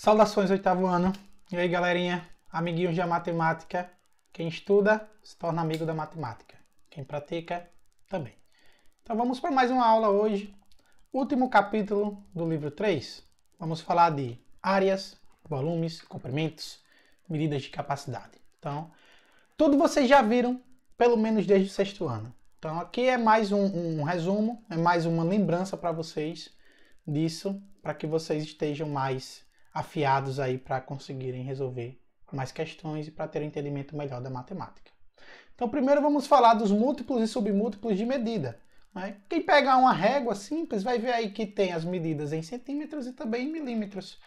Saudações, oitavo ano. E aí, galerinha, amiguinhos da matemática. Quem estuda se torna amigo da matemática. Quem pratica, também. Então vamos para mais uma aula hoje. Último capítulo do livro 3. Vamos falar de áreas, volumes, comprimentos, medidas de capacidade. Então, tudo vocês já viram, pelo menos desde o sexto ano. Então aqui é mais um resumo, é mais uma lembrança para vocês disso, para que vocês estejam mais afiados aí para conseguirem resolver mais questões e para ter um entendimento melhor da matemática. Então primeiro vamos falar dos múltiplos e submúltiplos de medida. Né? Quem pega uma régua simples vai ver aí que tem as medidas em centímetros e também em milímetros.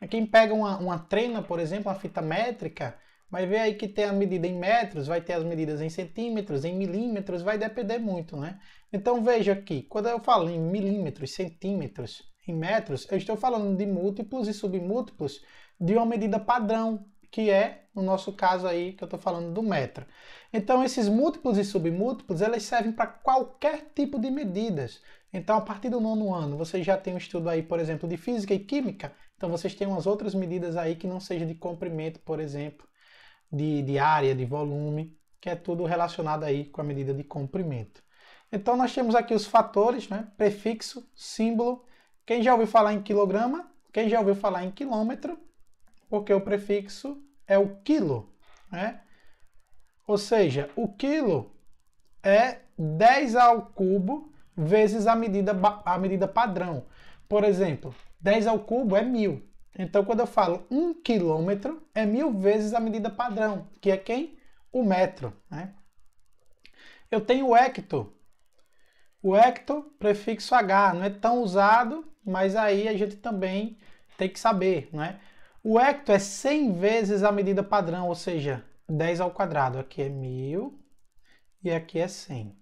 Quem pega uma trena, por exemplo, uma fita métrica, vai ver aí que tem a medida em metros, vai ter as medidas em centímetros, em milímetros, vai depender muito, né? Então veja aqui, quando eu falo em milímetros, centímetros, em metros, eu estou falando de múltiplos e submúltiplos de uma medida padrão, que é, no nosso caso aí, que eu estou falando do metro. Então esses múltiplos e submúltiplos, eles servem para qualquer tipo de medidas. Então a partir do nono ano, vocês já têm um estudo aí, por exemplo, de física e química, então vocês têm umas outras medidas aí que não seja de comprimento, por exemplo, de área, de volume, que é tudo relacionado aí com a medida de comprimento. Então nós temos aqui os fatores, né? Prefixo, símbolo. Quem já ouviu falar em quilograma? Quem já ouviu falar em quilômetro? Porque o prefixo é o quilo, né? Ou seja, o quilo é 10 ao cubo vezes a medida padrão. Por exemplo, 10 ao cubo é 1000. Então, quando eu falo 1 quilômetro, é 1000 vezes a medida padrão, que é quem? O metro. Né? Eu tenho o hecto. O hecto, prefixo H, não é tão usado, mas aí a gente também tem que saber. Né? O hecto é 100 vezes a medida padrão, ou seja, 10 ao quadrado. Aqui é 1000 e aqui é 100.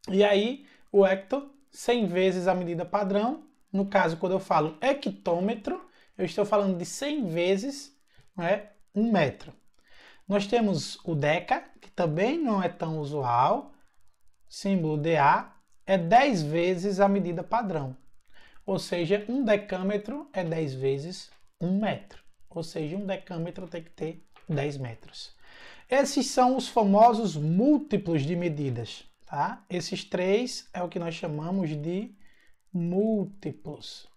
E aí, o hecto, 100 vezes a medida padrão. No caso, quando eu falo hectômetro, eu estou falando de 100 vezes, né, 1 metro. Nós temos o deca, que também não é tão usual, símbolo DA, é 10 vezes a medida padrão. Ou seja, um decâmetro é 10 vezes 1 metro. Ou seja, um decâmetro tem que ter 10 metros. Esses são os famosos múltiplos de medidas. Tá? Esses três é o que nós chamamos de múltiplos.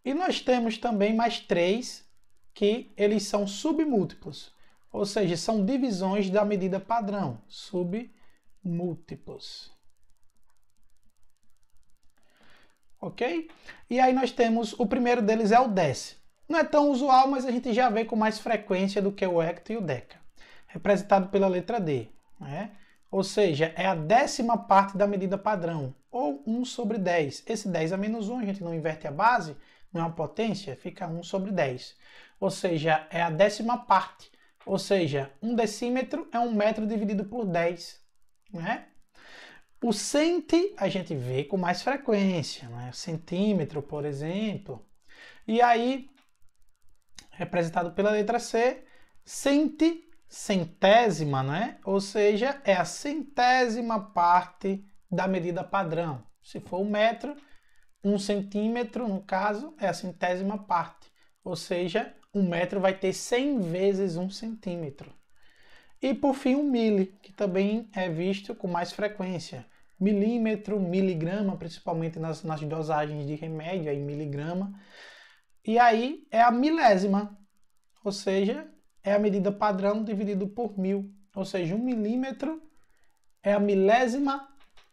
E nós temos também mais três que eles são submúltiplos, ou seja, são divisões da medida padrão, submúltiplos. Ok? E aí nós temos, o primeiro deles é o décimo. Não é tão usual, mas a gente já vê com mais frequência do que o hecto e o deca, representado pela letra D, né? Ou seja, é a 10ª parte da medida padrão, ou 1 sobre 10. Esse 10 a menos 1, a gente não inverte a base, não é uma potência, fica 1 sobre 10. Ou seja, é a 10ª parte. Ou seja, 1 decímetro é 1 metro dividido por 10. Né? O centi a gente vê com mais frequência, né? Centímetro, por exemplo. E aí, representado pela letra C, centésima, né? Ou seja, é a 100ª parte da medida padrão. Se for 1 metro, 1 centímetro, no caso, é a 100ª parte. Ou seja, 1 metro vai ter 100 vezes 1 centímetro. E por fim, o mili, que também é visto com mais frequência. Milímetro, miligrama, principalmente nas dosagens de remédio, aí miligrama. E aí é a milésima, ou seja, é a medida padrão dividido por 1000. Ou seja, 1 milímetro é a milésima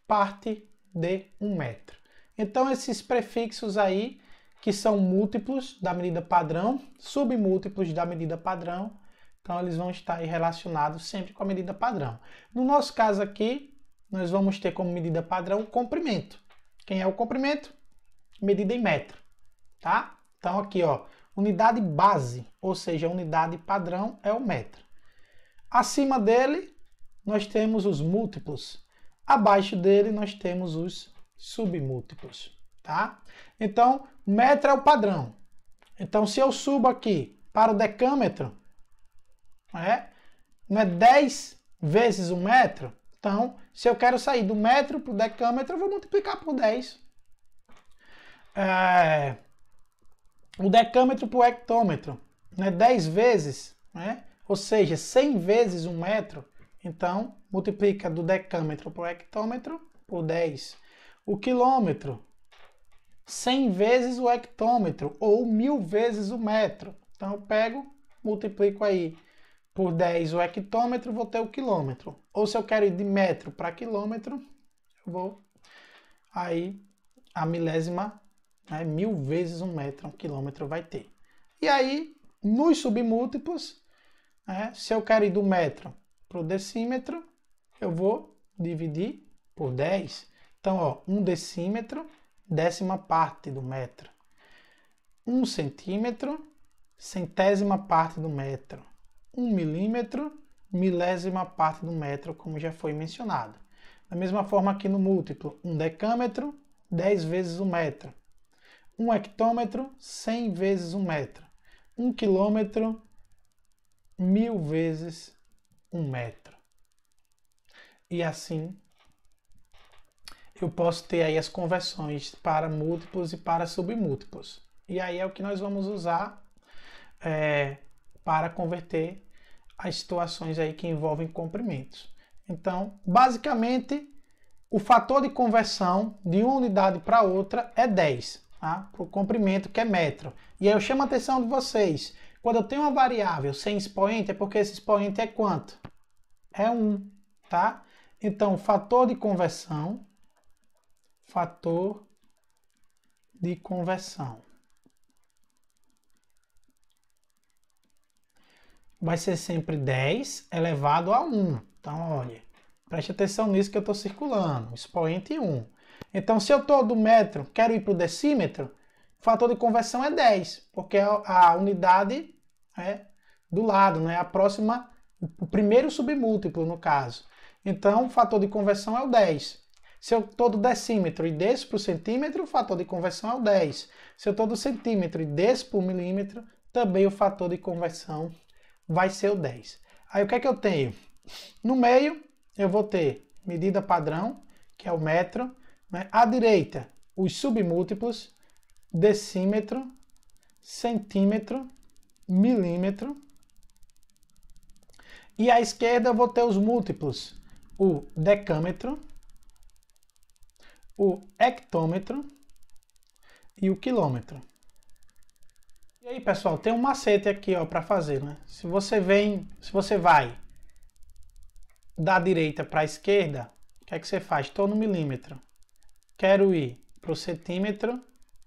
parte de 1 metro. Então, esses prefixos aí, que são múltiplos da medida padrão, submúltiplos da medida padrão, então eles vão estar aí relacionados sempre com a medida padrão. No nosso caso aqui, nós vamos ter como medida padrão o comprimento. Quem é o comprimento? Medida em metro. Tá? Então, aqui, ó. Unidade base, ou seja, a unidade padrão é o metro. Acima dele, nós temos os múltiplos. Abaixo dele, nós temos os submúltiplos. Tá? Então, metro é o padrão. Então, se eu subo aqui para o decâmetro, não é 10 vezes 1 metro? Então, se eu quero sair do metro para o decâmetro, eu vou multiplicar por 10. o decâmetro para o hectômetro, né? 10 vezes, né? Ou seja, 100 vezes 1 metro. Então, multiplica do decâmetro para o hectômetro por 10. O quilômetro, 100 vezes o hectômetro, ou 1000 vezes o metro. Então, eu pego, multiplico aí por 10 o hectômetro, vou ter o quilômetro. Ou se eu quero ir de metro para quilômetro, eu vou aí a milésima, né, 1000 vezes 1 metro, 1 quilômetro vai ter. E aí, nos submúltiplos, né, se eu quero ir do metro para o decímetro, eu vou dividir por 10. Então, ó, 1 decímetro, décima parte do metro. 1 centímetro, centésima parte do metro. 1 milímetro, milésima parte do metro, como já foi mencionado. Da mesma forma aqui no múltiplo, 1 decâmetro, 10 vezes 1 metro. 1 hectômetro, 100 vezes 1 metro. 1 quilômetro, 1000 vezes 1 metro. E assim, eu posso ter aí as conversões para múltiplos e para submúltiplos. E aí é o que nós vamos usar para converter as situações aí que envolvem comprimentos. Então, basicamente, o fator de conversão de uma unidade para outra é 10, tá? Para o comprimento, que é metro. E aí eu chamo a atenção de vocês. Quando eu tenho uma variável sem expoente, é porque esse expoente é quanto? É 1, tá? Então, o fator de conversão vai ser sempre 10 elevado a 1. Então, olha, preste atenção nisso que eu estou circulando. Expoente 1. Então, se eu estou do metro, quero ir para o decímetro, o fator de conversão é 10, porque a unidade é do lado, né? A próxima, o primeiro submúltiplo, no caso. Então, o fator de conversão é o 10. Se eu estou do decímetro e desço para o centímetro, o fator de conversão é o 10. Se eu estou do centímetro e desço para o milímetro, também o fator de conversão vai ser o 10. Aí o que é que eu tenho? No meio, eu vou ter medida padrão, que é o metro, né? À direita, os submúltiplos, decímetro, centímetro, milímetro. E à esquerda eu vou ter os múltiplos, o decâmetro, o hectômetro e o quilômetro. E aí, pessoal, tem um macete aqui, ó, para fazer, né? Se você vai da direita para a esquerda, o que é que você faz? Estou no milímetro. Quero ir para o centímetro,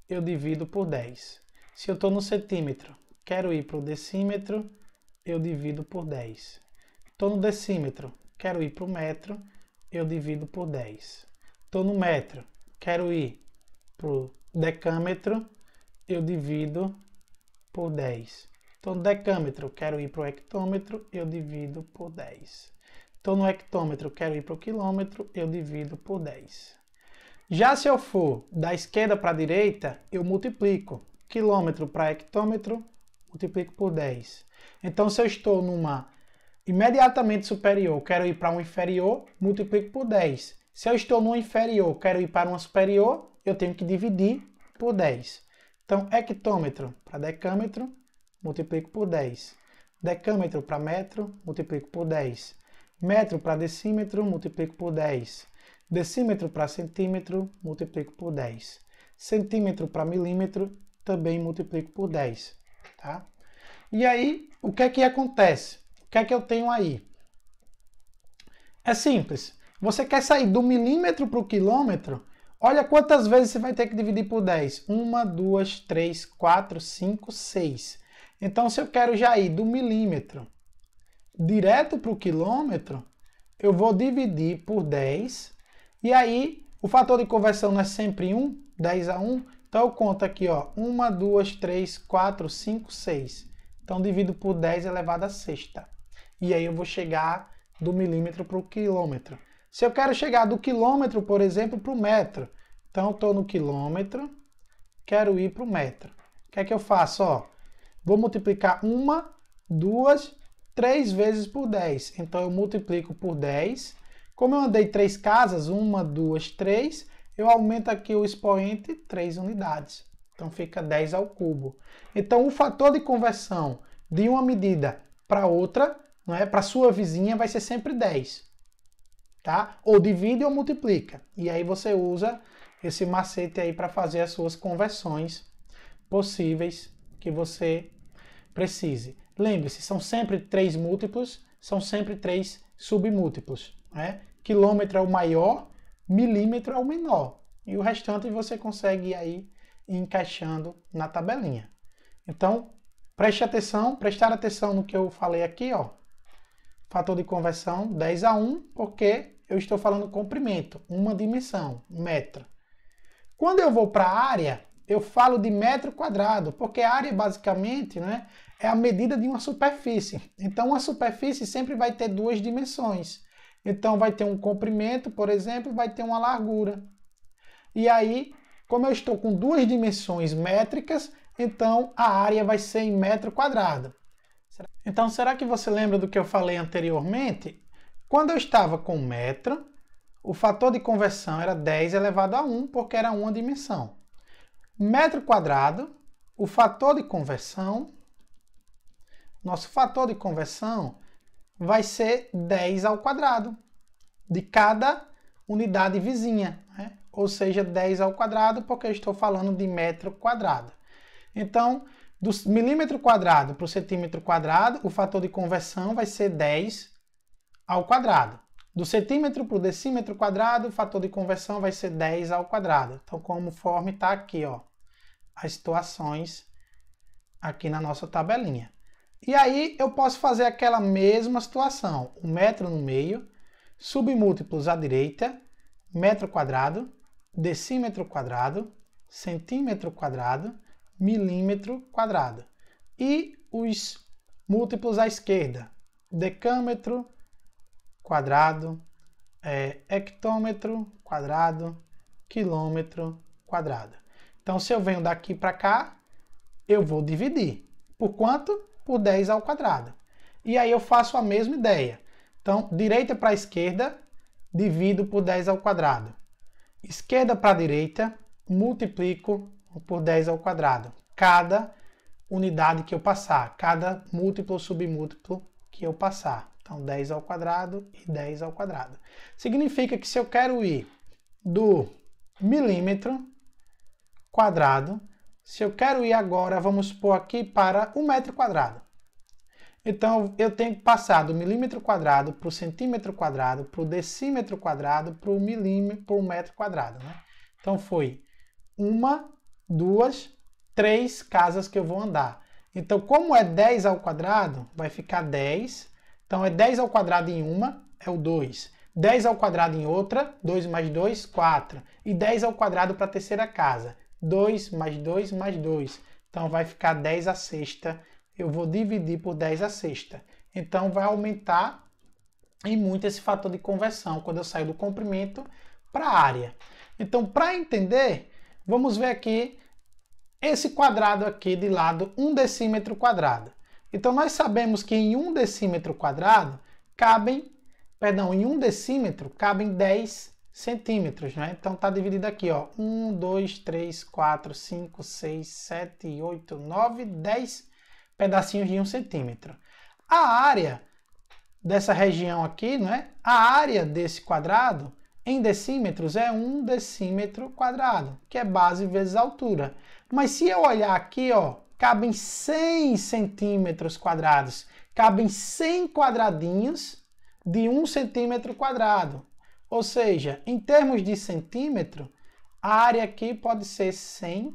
eu divido por 10. Se eu estou no centímetro, quero ir para o decímetro, eu divido por 10. Estou no decímetro, quero ir para o metro, eu divido por 10. Estou no metro, quero ir para o decâmetro, eu divido por 10. Estou no decâmetro, quero ir para o hectômetro, eu divido por 10. Estou no hectômetro, quero ir para o quilômetro, eu divido por 10. Já se eu for da esquerda para a direita, eu multiplico. Quilômetro para hectômetro, multiplico por 10. Então, se eu estou numa imediatamente superior, quero ir para um inferior, multiplico por 10. Se eu estou numa inferior, quero ir para uma superior, eu tenho que dividir por 10. Então, hectômetro para decâmetro, multiplico por 10. Decâmetro para metro, multiplico por 10. Metro para decímetro, multiplico por 10. Decímetro para centímetro, multiplico por 10. Centímetro para milímetro, também multiplico por 10. Tá? E aí, o que é que acontece? O que é que eu tenho aí? É simples. Você quer sair do milímetro para o quilômetro? Olha quantas vezes você vai ter que dividir por 10. 1, 2, 3, 4, 5, 6. Então, se eu quero já ir do milímetro direto para o quilômetro, eu vou dividir por 10. E aí, o fator de conversão não é sempre 1, 10 a 1. Então, eu conto aqui, ó, 1, 2, 3, 4, 5, 6. Então, divido por 10 elevado a sexta. E aí, eu vou chegar do milímetro para o quilômetro. Se eu quero chegar do quilômetro, por exemplo, para o metro, então eu estou no quilômetro, quero ir para o metro. O que é que eu faço? Ó, vou multiplicar 1, 2, 3 vezes por 10. Então eu multiplico por 10. Como eu andei 3 casas, 1, 2, 3, eu aumento aqui o expoente 3 unidades. Então fica 10 ao cubo. Então o fator de conversão de uma medida para outra, não é, para sua vizinha, vai ser sempre 10. Tá? Ou divide ou multiplica. E aí você usa esse macete aí para fazer as suas conversões possíveis que você precise. Lembre-se, são sempre 3 múltiplos, são sempre 3 submúltiplos. Né? Quilômetro é o maior, milímetro é o menor. E o restante você consegue aí ir encaixando na tabelinha. Então, prestar atenção no que eu falei aqui, ó. Fator de conversão 10 a 1, porque eu estou falando comprimento, uma dimensão, metro. Quando eu vou para a área, eu falo de metro quadrado, porque a área basicamente, né, é a medida de uma superfície. Então, uma superfície sempre vai ter duas dimensões. Então, vai ter um comprimento, por exemplo, vai ter uma largura. E aí, como eu estou com duas dimensões métricas, então a área vai ser em metro quadrado. Então, será que você lembra do que eu falei anteriormente? Quando eu estava com metro, o fator de conversão era 10 elevado a 1, porque era uma dimensão. Metro quadrado, o fator de conversão, nosso fator de conversão vai ser 10 ao quadrado de cada unidade vizinha, né? Ou seja, 10 ao quadrado, porque eu estou falando de metro quadrado. Então, do milímetro quadrado para o centímetro quadrado, o fator de conversão vai ser 10 ao quadrado. Do centímetro para o decímetro quadrado, o fator de conversão vai ser 10 ao quadrado. Então, conforme está aqui, ó, as situações aqui na nossa tabelinha. E aí, eu posso fazer aquela mesma situação. O metro no meio, submúltiplos à direita, metro quadrado, decímetro quadrado, centímetro quadrado, milímetro quadrado. E os múltiplos à esquerda, decâmetro quadrado, hectômetro quadrado, quilômetro quadrado. Então, se eu venho daqui para cá, eu vou dividir. Por quanto? Por 10 ao quadrado. E aí eu faço a mesma ideia. Então, direita para a esquerda, divido por 10 ao quadrado. Esquerda para a direita, multiplico por 10 ao quadrado. Cada unidade que eu passar, cada múltiplo ou submúltiplo que eu passar. Então, 10 ao quadrado e 10 ao quadrado. Significa que se eu quero ir do milímetro quadrado, se eu quero ir agora, vamos supor aqui, para o metro quadrado. Então, eu tenho que passar do milímetro quadrado para o centímetro quadrado, para o decímetro quadrado, para o milímetro, para o metro quadrado. Né? Então, foi 1, 2, 3 casas que eu vou andar. Então, como é 10 ao quadrado, vai ficar 10. Então, é 10 ao quadrado em uma, é o 2. 10 ao quadrado em outra, 2 mais 2, 4. E 10 ao quadrado para a terceira casa, 2 mais 2 mais 2. Então, vai ficar 10 à sexta. Eu vou dividir por 10 à sexta. Então, vai aumentar em muito esse fator de conversão quando eu saio do comprimento para a área. Então, para entender, vamos ver aqui esse quadrado aqui de lado, 1 decímetro quadrado. Então, nós sabemos que em 1 decímetro quadrado em 1 decímetro cabem 10 centímetros, né? Então, está dividido aqui, ó, 1, 2, 3, 4, 5, 6, 7, 8, 9, 10 pedacinhos de 1 centímetro. A área dessa região aqui, né? A área desse quadrado em decímetros é 1 decímetro quadrado, que é base vezes altura. Mas se eu olhar aqui, ó, cabem 100 centímetros quadrados, cabem 100 quadradinhos de 1 centímetro quadrado. Ou seja, em termos de centímetro, a área aqui pode ser 100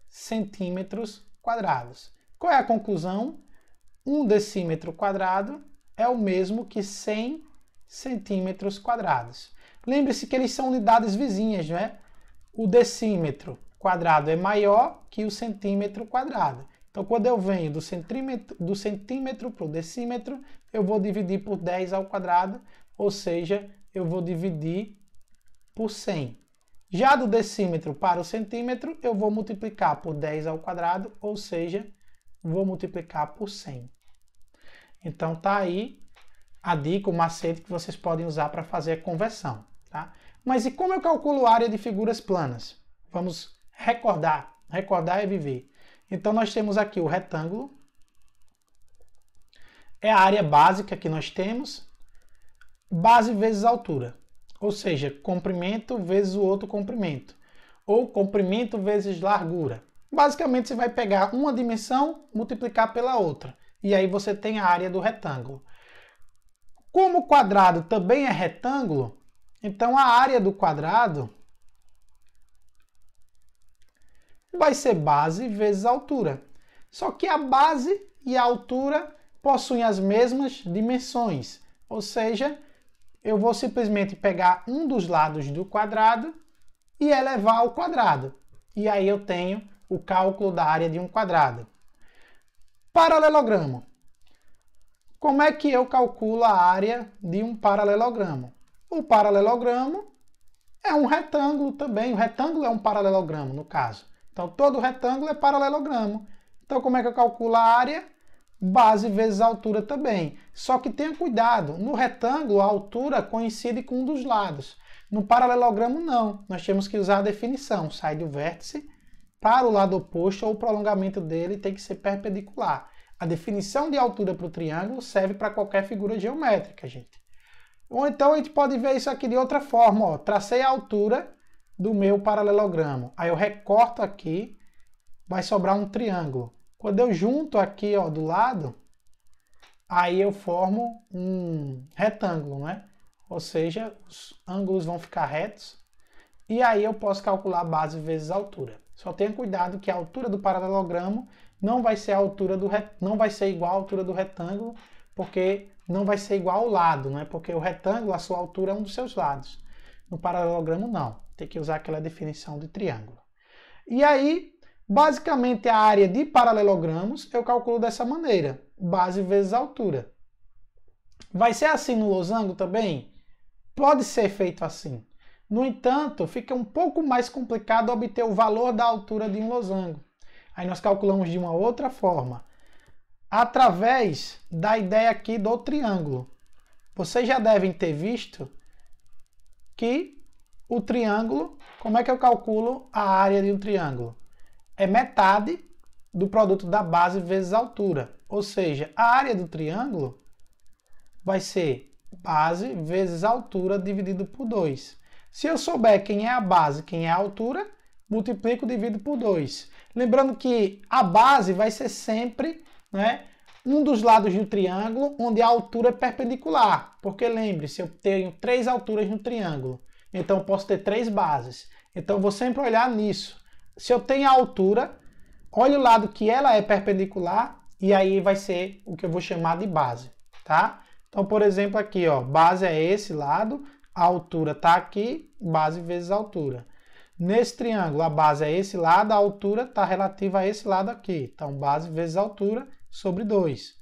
centímetros quadrados. Qual é a conclusão? 1 decímetro quadrado é o mesmo que 100 centímetros quadrados. Lembre-se que eles são unidades vizinhas, não é? O decímetro quadrado é maior que o centímetro quadrado. Então, quando eu venho do centímetro para o decímetro, eu vou dividir por 10 ao quadrado, ou seja, eu vou dividir por 100. Já do decímetro para o centímetro, eu vou multiplicar por 10 ao quadrado, ou seja, vou multiplicar por 100. Então, tá aí a dica, o macete que vocês podem usar para fazer a conversão. Tá? Mas e como eu calculo a área de figuras planas? Vamos recordar Recordar é viver. Então nós temos aqui o retângulo. É a área básica que nós temos. Base vezes altura. Ou seja, comprimento vezes o outro comprimento. Ou comprimento vezes largura. Basicamente você vai pegar uma dimensão, multiplicar pela outra. E aí você tem a área do retângulo. Como o quadrado também é retângulo, então a área do quadrado vai ser base vezes altura. Só que a base e a altura possuem as mesmas dimensões. Ou seja, eu vou simplesmente pegar um dos lados do quadrado e elevar ao quadrado. E aí eu tenho o cálculo da área de um quadrado. Paralelogramo. Como é que eu calculo a área de um paralelogramo? O paralelogramo é um retângulo também. O retângulo é um paralelogramo, no caso. Então, todo retângulo é paralelogramo. Então, como é que eu calculo a área? Base vezes altura também. Só que tenha cuidado, no retângulo a altura coincide com um dos lados. No paralelogramo não, nós temos que usar a definição. Sai do vértice para o lado oposto ou o prolongamento dele tem que ser perpendicular. A definição de altura para o triângulo serve para qualquer figura geométrica, gente. Ou então a gente pode ver isso aqui de outra forma. Ó. Tracei a altura do meu paralelogramo. Aí eu recorto aqui, vai sobrar um triângulo. Quando eu junto aqui ó, do lado, aí eu formo um retângulo, né? Ou seja, os ângulos vão ficar retos. E aí eu posso calcular a base vezes a altura. Só tenha cuidado que a altura do paralelogramo não vai ser a altura não vai ser igual à altura do retângulo, porque não vai ser igual ao lado, né? Porque o retângulo, a sua altura é um dos seus lados. No paralelogramo não. Tem que usar aquela definição de triângulo. E aí, basicamente a área de paralelogramos eu calculo dessa maneira, base vezes altura. Vai ser assim no losango também? Pode ser feito assim. No entanto, fica um pouco mais complicado obter o valor da altura de um losango. Aí nós calculamos de uma outra forma, através da ideia aqui do triângulo. Vocês já devem ter visto que o triângulo, como é que eu calculo a área de um triângulo? É metade do produto da base vezes a altura. Ou seja, a área do triângulo vai ser base vezes a altura dividido por 2. Se eu souber quem é a base e quem é a altura, multiplico e divido por 2. Lembrando que a base vai ser sempre, né, um dos lados do triângulo onde a altura é perpendicular. Porque lembre-se, eu tenho 3 alturas no triângulo. Então eu posso ter 3 bases. Então eu vou sempre olhar nisso. Se eu tenho a altura, olha o lado que ela é perpendicular e aí vai ser o que eu vou chamar de base, tá? Então, por exemplo, aqui, ó, base é esse lado, a altura está aqui, base vezes a altura. Nesse triângulo, a base é esse lado, a altura está relativa a esse lado aqui. Então, base vezes a altura sobre 2.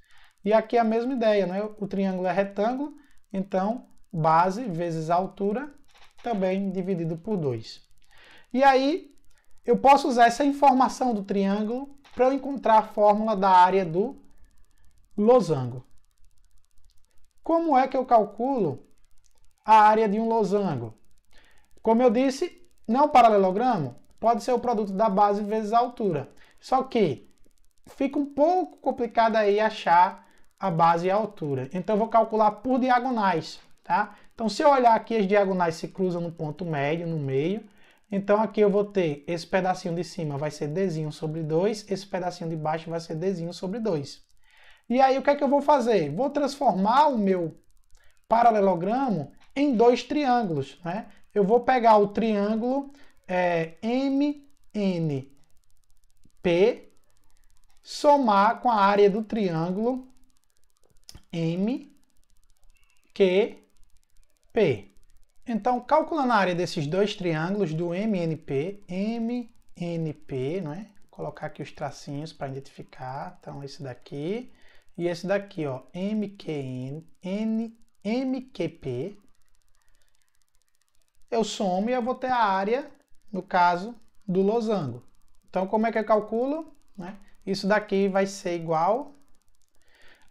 E aqui a mesma ideia, né? O triângulo é retângulo, então, base vezes a altura, também dividido por 2. E aí, eu posso usar essa informação do triângulo para eu encontrar a fórmula da área do losango. Como é que eu calculo a área de um losango? Como eu disse, não paralelogramo, pode ser o produto da base vezes a altura. Só que fica um pouco complicado aí achar a base e a altura. Então eu vou calcular por diagonais, tá? Então se eu olhar aqui, as diagonais se cruzam no ponto médio, no meio. Então aqui eu vou ter esse pedacinho de cima vai ser Dzinho sobre 2, esse pedacinho de baixo vai ser Dzinho sobre 2. E aí o que é que eu vou fazer? Vou transformar o meu paralelogramo em 2 triângulos, né? Eu vou pegar o triângulo MNP, somar com a área do triângulo MQP. Então, calculando a área desses 2 triângulos do MNP, não é? Vou colocar aqui os tracinhos para identificar. Então, esse daqui e esse daqui, ó, MQP. Eu somo e eu vou ter a área, no caso, do losango. Então, como é que eu calculo? Né? Isso daqui vai ser igual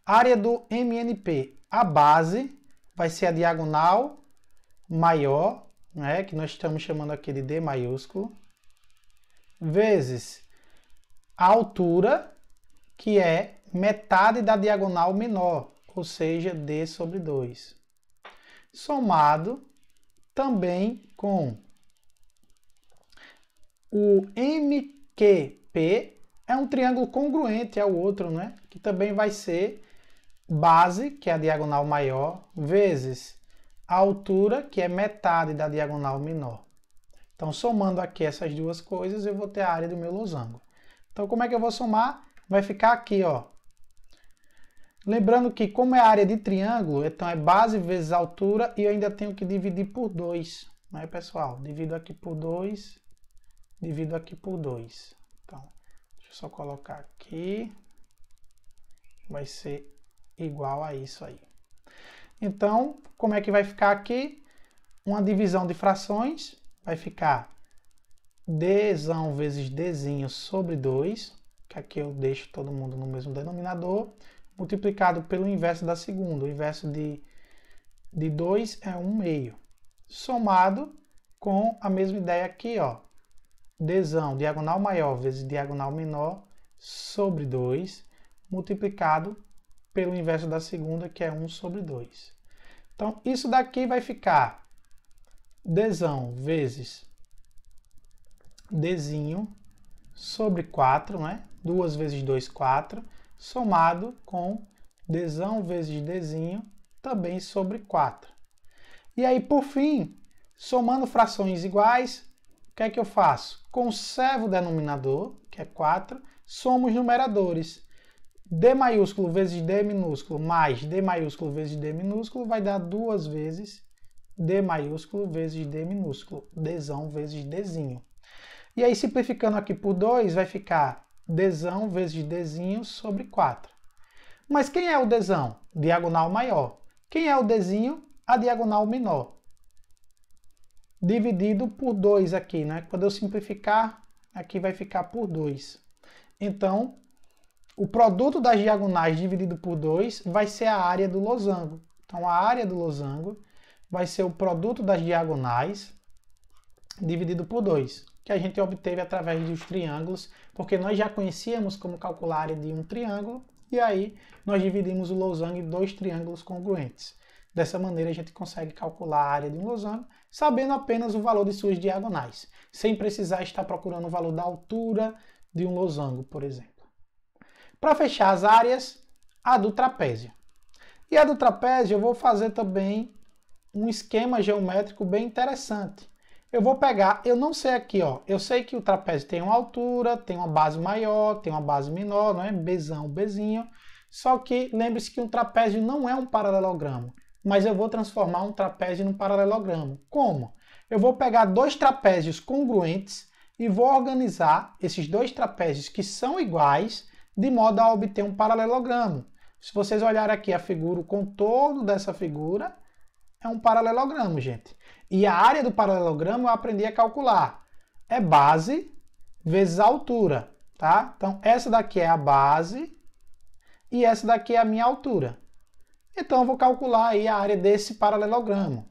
à área do MNP. A base vai ser a diagonal maior, né, que nós estamos chamando aqui de D maiúsculo, vezes a altura, que é metade da diagonal menor, ou seja, D sobre 2. Somado também com o MQP, é um triângulo congruente ao outro, né? Que também vai ser base, que é a diagonal maior, vezes a altura, que é metade da diagonal menor. Então, somando aqui essas duas coisas, eu vou ter a área do meu losango. Então, como é que eu vou somar? Vai ficar aqui, ó. Lembrando que, como é a área de triângulo, então é base vezes altura e eu ainda tenho que dividir por 2. Né, pessoal? Divido aqui por 2, divido aqui por 2. Então, deixa eu só colocar aqui. Vai ser igual a isso aí. Então, como é que vai ficar aqui? Uma divisão de frações. Vai ficar dzão vezes dzinho sobre 2, que aqui eu deixo todo mundo no mesmo denominador, multiplicado pelo inverso da segunda. O inverso de 2 é 1/2. Somado com a mesma ideia aqui, ó. Dzão, diagonal maior vezes diagonal menor, sobre 2, multiplicado pelo inverso da segunda, que é 1 sobre 2. Então, isso daqui vai ficar dzão vezes dzinho sobre 4, né? 2 vezes 2, 4, somado com dzão vezes dzinho, também sobre 4. E aí, por fim, somando frações iguais, o que é que eu faço? Conservo o denominador, que é 4, somo os numeradores. D maiúsculo vezes D minúsculo mais D maiúsculo vezes D minúsculo vai dar 2 vezes D maiúsculo vezes D minúsculo, dzão vezes dzinho. E aí, simplificando aqui por 2, vai ficar dzão vezes dzinho sobre 4. Mas quem é o dzão? Diagonal maior. Quem é o dzinho? A diagonal menor. Dividido por 2 aqui, né? Quando eu simplificar, aqui vai ficar por 2. Então, o produto das diagonais dividido por 2 vai ser a área do losango. Então, a área do losango vai ser o produto das diagonais dividido por 2, que a gente obteve através dos triângulos, porque nós já conhecíamos como calcular a área de um triângulo, e aí nós dividimos o losango em 2 triângulos congruentes. Dessa maneira, a gente consegue calcular a área de um losango, sabendo apenas o valor de suas diagonais, sem precisar estar procurando o valor da altura de um losango, por exemplo. Para fechar as áreas, a do trapézio. E a do trapézio eu vou fazer também um esquema geométrico bem interessante. Eu vou pegar, eu não sei aqui, ó, eu sei que o trapézio tem uma altura, tem uma base maior, tem uma base menor, não é? Bzão, Bzinho. Só que lembre-se que um trapézio não é um paralelogramo, mas eu vou transformar um trapézio num paralelogramo. Como? Eu vou pegar 2 trapézios congruentes e vou organizar esses 2 trapézios que são iguais de modo a obter um paralelogramo. Se vocês olharem aqui a figura, o contorno dessa figura é um paralelogramo, gente. E a área do paralelogramo eu aprendi a calcular. É base vezes a altura, tá? Então, essa daqui é a base e essa daqui é a minha altura. Então, eu vou calcular aí a área desse paralelogramo.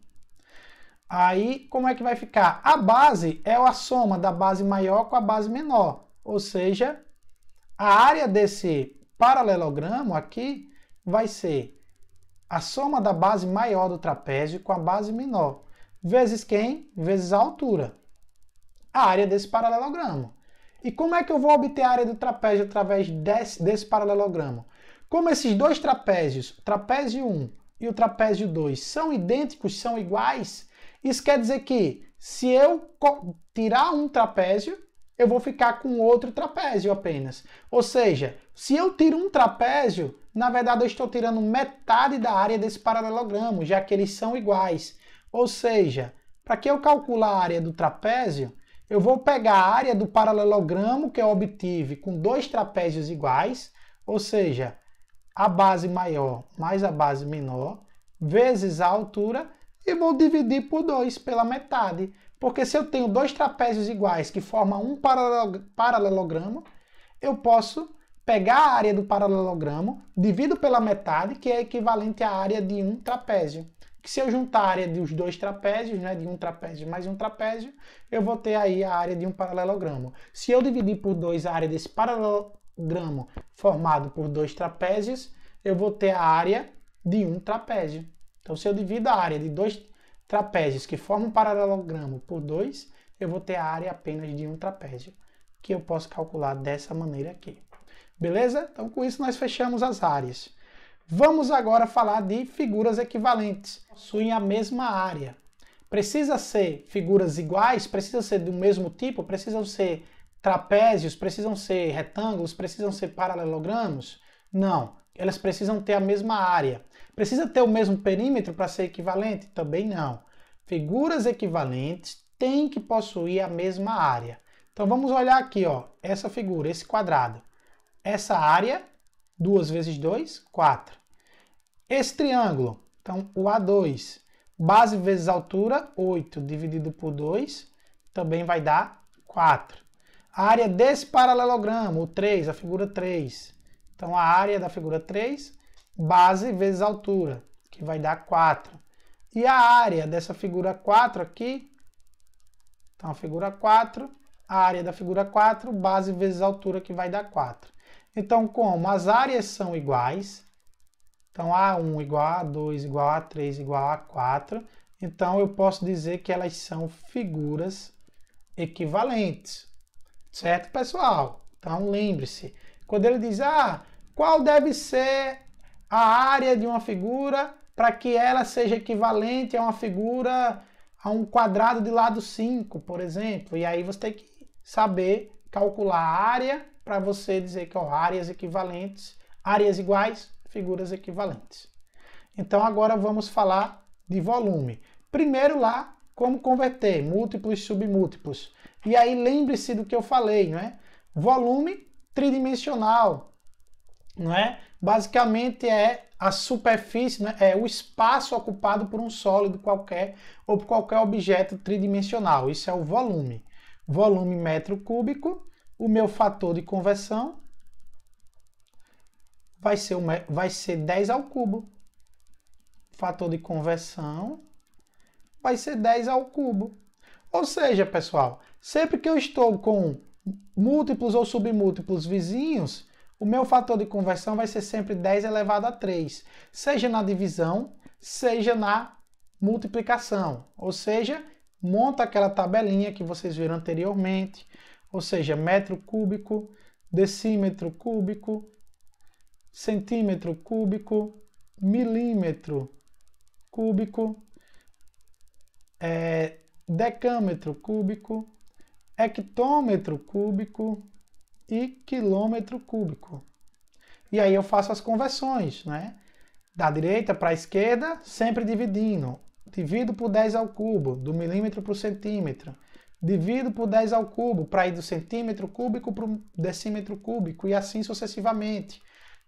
Aí, como é que vai ficar? A base é a soma da base maior com a base menor. Ou seja, a área desse paralelogramo aqui vai ser a soma da base maior do trapézio com a base menor. Vezes quem? Vezes a altura. A área desse paralelogramo. E como é que eu vou obter a área do trapézio através desse paralelogramo? Como esses 2 trapézios, o trapézio 1 e o trapézio 2, são idênticos, são iguais, isso quer dizer que se eu tirar um trapézio, eu vou ficar com outro trapézio apenas. Ou seja, se eu tiro um trapézio, na verdade eu estou tirando metade da área desse paralelogramo, já que eles são iguais. Ou seja, para que eu calcule a área do trapézio, eu vou pegar a área do paralelogramo que eu obtive com 2 trapézios iguais, ou seja, a base maior mais a base menor, vezes a altura, e vou dividir por 2 pela metade. Porque se eu tenho 2 trapézios iguais que formam um paralelogramo, eu posso pegar a área do paralelogramo, divido pela metade, que é equivalente à área de um trapézio. que se eu juntar a área dos dois trapézios, né, de um trapézio mais um trapézio, eu vou ter aí a área de um paralelogramo. Se eu dividir por 2 a área desse paralelogramo formado por dois trapézios, eu vou ter a área de um trapézio. Então, se eu divido a área de dois trapézios que formam um paralelogramo por 2, eu vou ter a área apenas de um trapézio, que eu posso calcular dessa maneira aqui. Beleza? Então, com isso, nós fechamos as áreas. Vamos agora falar de figuras equivalentes. Possuem a mesma área. Precisa ser figuras iguais? Precisa ser do mesmo tipo? Precisam ser trapézios? Precisam ser retângulos? Precisam ser paralelogramos? Não. Elas precisam ter a mesma área. Precisa ter o mesmo perímetro para ser equivalente? Também não. Figuras equivalentes têm que possuir a mesma área. Então vamos olhar aqui, ó, essa figura, esse quadrado. Essa área, 2 vezes 2, 4. Esse triângulo, então o A2, base vezes altura, 8, dividido por 2, também vai dar 4. A área desse paralelogramo, o 3, a figura 3. Então a área da figura 3, base vezes altura, que vai dar 4. E a área dessa figura 4 aqui, então a figura 4, a área da figura 4, base vezes altura, que vai dar 4. Então, como as áreas são iguais, então A1 igual a A2 igual a A3 igual a A4, então eu posso dizer que elas são figuras equivalentes. Certo, pessoal? Então, lembre-se, quando ele diz, qual deve ser a área de uma figura para que ela seja equivalente a uma figura, a um quadrado de lado 5, por exemplo. E aí você tem que saber calcular a área para você dizer que áreas equivalentes, áreas iguais, figuras equivalentes. Então agora vamos falar de volume. Primeiro lá, como converter múltiplos e submúltiplos. E aí lembre-se do que eu falei, não é? Volume tridimensional, não é? Basicamente é a superfície, né? É o espaço ocupado por um sólido qualquer ou por qualquer objeto tridimensional. Isso é o volume. Volume metro cúbico, o meu fator de conversão vai ser 10 ao cubo. Fator de conversão vai ser 10 ao cubo. Ou seja, pessoal, sempre que eu estou com múltiplos ou submúltiplos vizinhos, o meu fator de conversão vai ser sempre 10 elevado a 3, seja na divisão, seja na multiplicação. Ou seja, monta aquela tabelinha que vocês viram anteriormente, ou seja, metro cúbico, decímetro cúbico, centímetro cúbico, milímetro cúbico, decâmetro cúbico, hectômetro cúbico e quilômetro cúbico. E aí eu faço as conversões, né? Da direita para a esquerda, sempre dividindo. Divido por 10 ao cubo, do milímetro para o centímetro. Divido por 10 ao cubo, para ir do centímetro cúbico para o decímetro cúbico, e assim sucessivamente.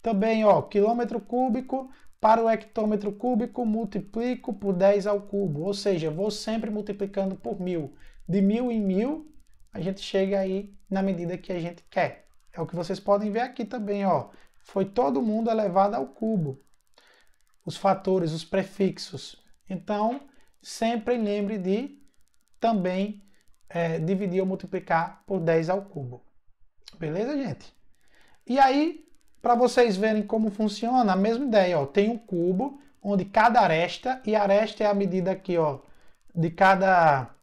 Também, quilômetro cúbico para o hectômetro cúbico, multiplico por 10 ao cubo. Ou seja, vou sempre multiplicando por 1000. De 1000 em 1000, a gente chega aí na medida que a gente quer. É o que vocês podem ver aqui também, Foi todo mundo elevado ao cubo. Os fatores, os prefixos. Então, sempre lembre de também dividir ou multiplicar por 10 ao cubo. Beleza, gente? E aí, para vocês verem como funciona, a mesma ideia, tem um cubo, onde cada aresta, e aresta é a medida aqui, de cada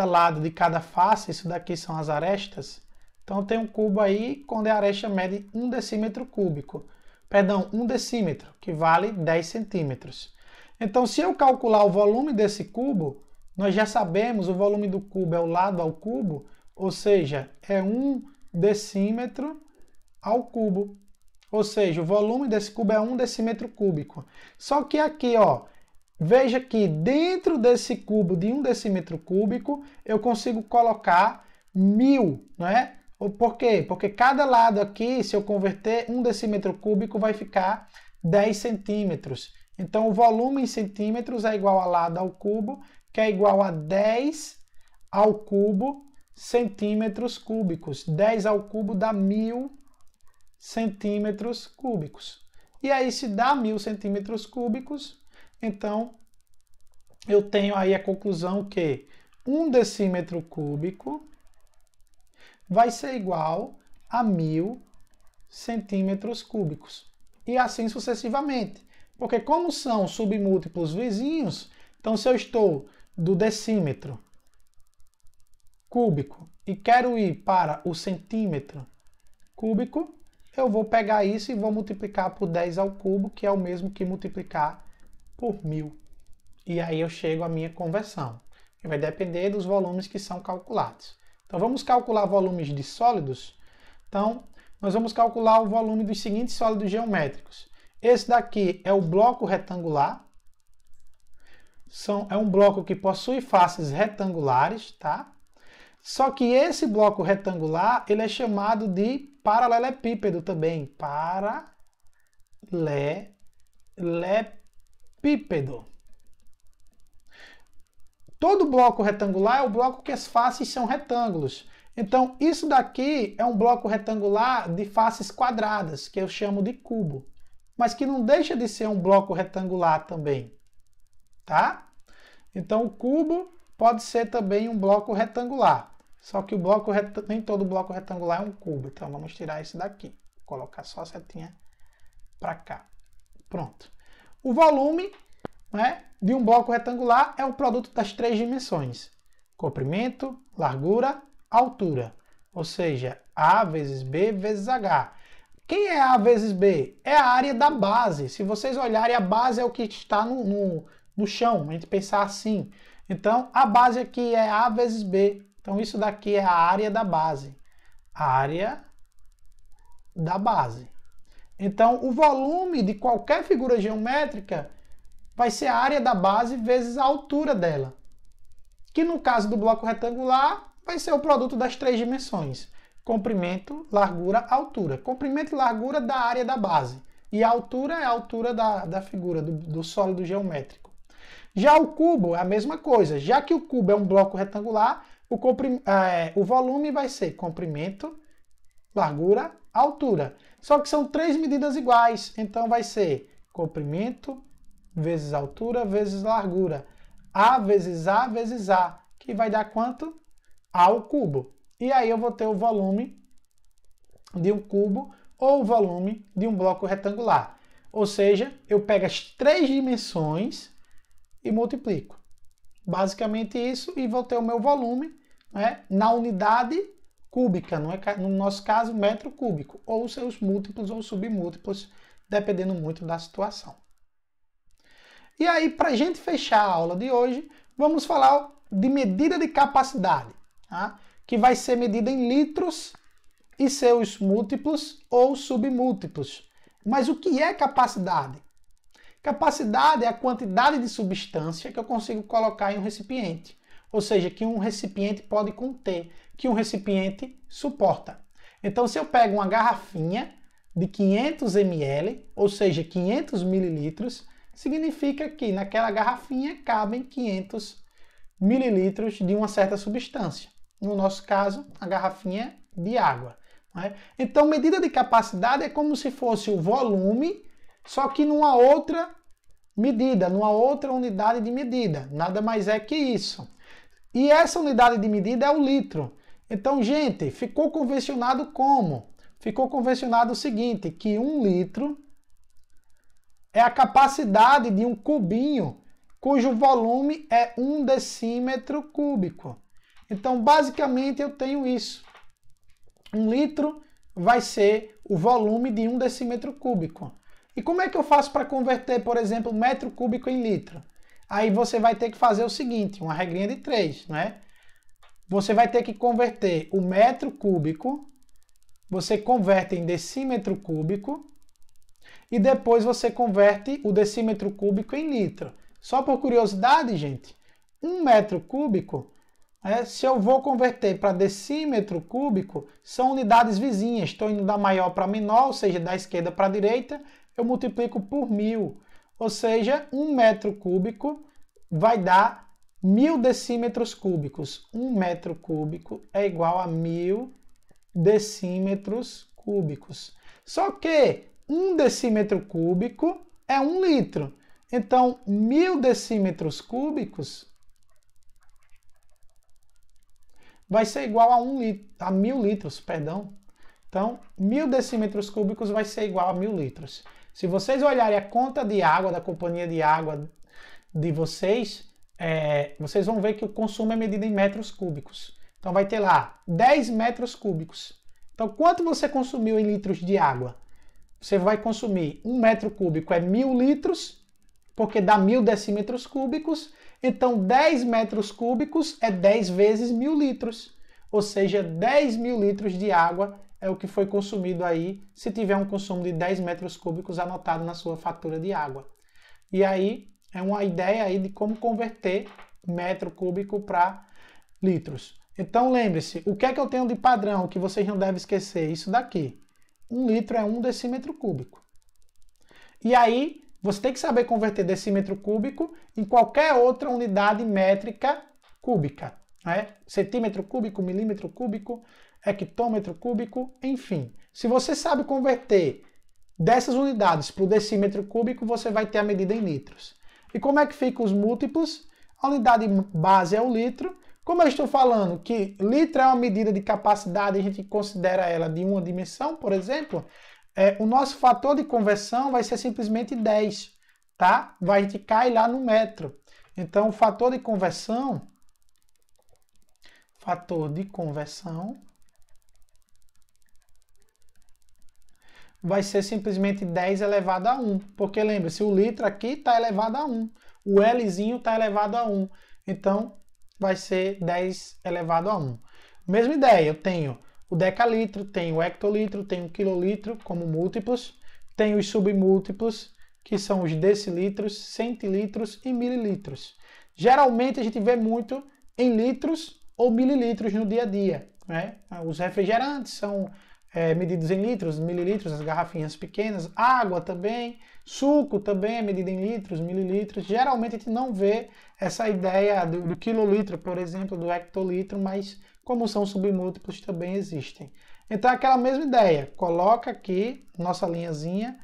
lado, de cada face, isso daqui são as arestas. Então tem um cubo aí, quando a aresta mede 1 decímetro cúbico. Perdão, 1 decímetro, que vale 10 centímetros. Então, se eu calcular o volume desse cubo, nós já sabemos, o volume do cubo é o lado ao cubo, ou seja, é 1 decímetro ao cubo. Ou seja, o volume desse cubo é 1 decímetro cúbico. Só que aqui, veja que dentro desse cubo de 1 decímetro cúbico, eu consigo colocar 1000, não é? Por quê? Porque cada lado aqui, se eu converter 1 decímetro cúbico, vai ficar 10 centímetros. Então, o volume em centímetros é igual a lado ao cubo, que é igual a 10 ao cubo centímetros cúbicos. 10 ao cubo dá 1000 centímetros cúbicos. E aí, se dá 1000 centímetros cúbicos, Então, eu tenho aí a conclusão que 1 decímetro cúbico vai ser igual a 1000 centímetros cúbicos. E assim sucessivamente. Porque como são submúltiplos vizinhos, então se eu estou do decímetro cúbico e quero ir para o centímetro cúbico, eu vou pegar isso e vou multiplicar por 10 ao cubo, que é o mesmo que multiplicar por 1000. E aí eu chego à minha conversão. E vai depender dos volumes que são calculados. Então vamos calcular volumes de sólidos. Então nós vamos calcular o volume dos seguintes sólidos geométricos. Esse daqui é o bloco retangular. É um bloco que possui faces retangulares, tá? Só que esse bloco retangular, ele é chamado de paralelepípedo também. Paralelepípedo. Todo bloco retangular é o bloco que as faces são retângulos. Então, isso daqui é um bloco retangular de faces quadradas, que eu chamo de cubo. Mas que não deixa de ser um bloco retangular também. Tá? Então, o cubo pode ser também um bloco retangular. Só que nem todo bloco retangular é um cubo. Então, vamos tirar esse daqui. Vou colocar só a setinha para cá. Pronto. O volume, né, de um bloco retangular é o produto das 3 dimensões. Comprimento, largura, altura. Ou seja, A vezes B vezes H. Quem é A vezes B? É a área da base. Se vocês olharem, a base é o que está no chão. A gente pensar assim. Então, a base aqui é A vezes B. Então, isso daqui é a área da base. A área da base. Então, o volume de qualquer figura geométrica vai ser a área da base vezes a altura dela. Que no caso do bloco retangular, vai ser o produto das 3 dimensões. Comprimento, largura, altura. Comprimento e largura da área da base. E a altura é a altura da figura, do sólido geométrico. Já o cubo é a mesma coisa. Já que o cubo é um bloco retangular, o volume vai ser comprimento, largura, altura. Só que são 3 medidas iguais. Então vai ser comprimento vezes altura vezes largura. A vezes A vezes A. Que vai dar quanto? A ao cubo. E aí eu vou ter o volume de um cubo ou o volume de um bloco retangular. Ou seja, eu pego as 3 dimensões e multiplico. Basicamente isso, e vou ter o meu volume, né, na unidade cúbica, no nosso caso, metro cúbico, ou seus múltiplos ou submúltiplos, dependendo muito da situação. E aí, para a gente fechar a aula de hoje, vamos falar de medida de capacidade, tá? Que vai ser medida em litros e seus múltiplos ou submúltiplos. Mas o que é capacidade? Capacidade é a quantidade de substância que eu consigo colocar em um recipiente. Ou seja, que um recipiente pode conter, que um recipiente suporta. Então, se eu pego uma garrafinha de 500 ml, ou seja, 500 mililitros, significa que naquela garrafinha cabem 500 mililitros de uma certa substância. No nosso caso, a garrafinha de água. Né? Então, medida de capacidade é como se fosse o volume, só que numa outra medida, numa outra unidade de medida. Nada mais é que isso. E essa unidade de medida é o litro. Então, gente, ficou convencionado como? Ficou convencionado o seguinte, que 1 litro é a capacidade de um cubinho cujo volume é 1 decímetro cúbico. Então, basicamente, eu tenho isso. 1 litro vai ser o volume de 1 decímetro cúbico. E como é que eu faço para converter, por exemplo, metro cúbico em litro? Aí você vai ter que fazer o seguinte, uma regrinha de 3, né? Você vai ter que converter o metro cúbico, você converte em decímetro cúbico, e depois você converte o decímetro cúbico em litro. Só por curiosidade, gente, 1 metro cúbico, se eu vou converter para decímetro cúbico, são unidades vizinhas. Estou indo da maior para menor, ou seja, da esquerda para a direita, eu multiplico por 1000. Ou seja, 1 metro cúbico vai dar 1000 decímetros cúbicos. 1 metro cúbico é igual a 1000 decímetros cúbicos. Só que 1 decímetro cúbico é 1 litro. Então, 1000 decímetros cúbicos vai ser igual a 1000 litros, perdão. Então, 1000 decímetros cúbicos vai ser igual a 1000 litros. Se vocês olharem a conta de água da companhia de água de vocês, vocês vão ver que o consumo é medido em metros cúbicos. Então, vai ter lá 10 metros cúbicos. Então, quanto você consumiu em litros de água? Você vai consumir 1 metro cúbico é 1000 litros, porque dá 1000 decímetros cúbicos. Então, 10 metros cúbicos é 10 vezes 1000 litros. Ou seja, 10.000 litros de água é o que foi consumido aí, se tiver um consumo de 10 metros cúbicos anotado na sua fatura de água. E aí, é uma ideia aí de como converter metro cúbico para litros. Então, lembre-se, o que é que eu tenho de padrão que vocês não devem esquecer? Isso daqui. 1 litro é 1 decímetro cúbico. E aí, você tem que saber converter decímetro cúbico em qualquer outra unidade métrica cúbica. Né? Centímetro cúbico, milímetro cúbico, hectômetro cúbico, enfim. Se você sabe converter dessas unidades para o decímetro cúbico, você vai ter a medida em litros. E como é que ficam os múltiplos? A unidade base é o litro. Como eu estou falando que litro é uma medida de capacidade, a gente considera ela de uma dimensão, por exemplo, o nosso fator de conversão vai ser simplesmente 10, tá? Vai cair lá no metro. Então, o fator de conversão vai ser simplesmente 10 elevado a 1. Porque lembre-se, o litro aqui está elevado a 1. O Lzinho está elevado a 1. Então, vai ser 10 elevado a 1. Mesma ideia, eu tenho o decalitro, tenho o hectolitro, tenho o quilolitro como múltiplos. Tenho os submúltiplos, que são os decilitros, centilitros e mililitros. Geralmente a gente vê muito em litros ou mililitros no dia a dia. Né? Os refrigerantes são medidos em litros, mililitros, as garrafinhas pequenas, água também, suco também é medido em litros, mililitros. Geralmente a gente não vê essa ideia do quilolitro, por exemplo, do hectolitro, mas como são submúltiplos também existem. Então é aquela mesma ideia, coloca aqui, nossa linhazinha,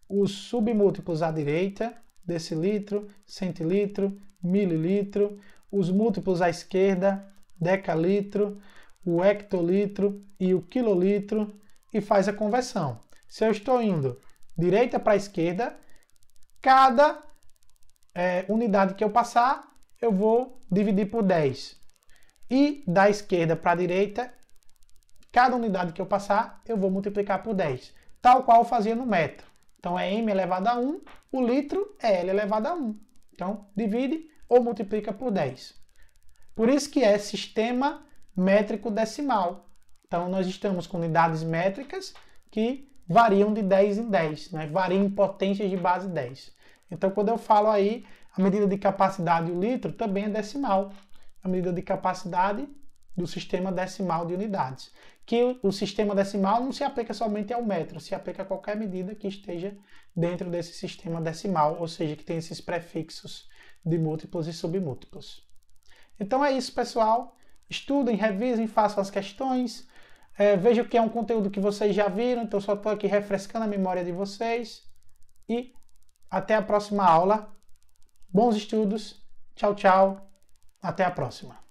os submúltiplos à direita, decilitro, centilitro, mililitro, os múltiplos à esquerda, decalitro, o hectolitro e o quilolitro e faz a conversão. Se eu estou indo direita para a esquerda, cada unidade que eu passar, eu vou dividir por 10. E da esquerda para a direita, cada unidade que eu passar, eu vou multiplicar por 10. Tal qual eu fazia no metro. Então é m elevado a 1, o litro é L elevado a 1. Então divide ou multiplica por 10. Por isso que é sistema métrico decimal. Então, nós estamos com unidades métricas que variam de 10 em 10, né? Variam em potências de base 10. Então, quando eu falo aí, a medida de capacidade do litro também é decimal. A medida de capacidade do sistema decimal de unidades. Que o sistema decimal não se aplica somente ao metro, se aplica a qualquer medida que esteja dentro desse sistema decimal, ou seja, que tem esses prefixos de múltiplos e submúltiplos. Então é isso, pessoal. Estudem, revisem, façam as questões. Vejam que é um conteúdo que vocês já viram, então só estou aqui refrescando a memória de vocês. E até a próxima aula. Bons estudos. Tchau, tchau. Até a próxima.